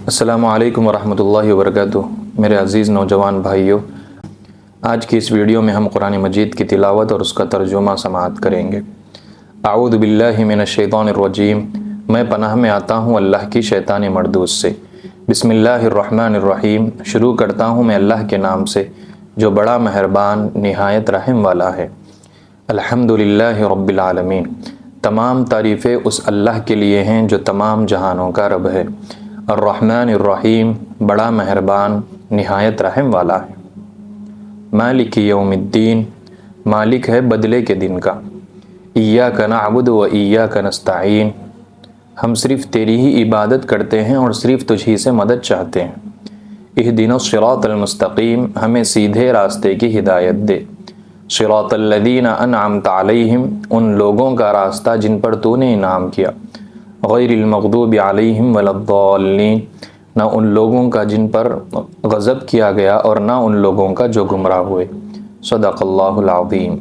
السلام علیکم ورحمۃ اللہ وبرکاتہ۔ میرے عزیز نوجوان بھائیوں، آج کی اس ویڈیو میں ہم قرآن مجید کی تلاوت اور اس کا ترجمہ سماعت کریں گے۔ اعوذ باللہ من الشیطان الرجیم، میں پناہ میں آتا ہوں اللہ کی شیطان مردود سے۔ بسم اللہ الرحمن الرحیم، شروع کرتا ہوں میں اللہ کے نام سے جو بڑا مہربان نہایت رحم والا ہے۔ الحمدللہ رب العالمین، تمام تعریفیں اس اللہ کے لیے ہیں جو تمام جہانوں کا رب ہے۔ الرحمن الرحیم، بڑا مہربان نہایت رحم والا ہے۔ مالک یوم الدین، مالک ہے بدلے کے دن کا۔ ایاک نعبد و ایاک نستعین، ہم صرف تیری ہی عبادت کرتے ہیں اور صرف تجھ ہی سے مدد چاہتے ہیں۔ اہدنا الصراط المستقیم، ہمیں سیدھے راستے کی ہدایت دے۔ صراط الذین انعمت علیہم، ان لوگوں کا راستہ جن پر تو نے انعام کیا۔ غیر المغضوب علیہم ولا الضالین، نہ ان لوگوں کا جن پر غضب کیا گیا اور نہ ان لوگوں کا جو گمراہ ہوئے۔ صدق اللہ العظیم۔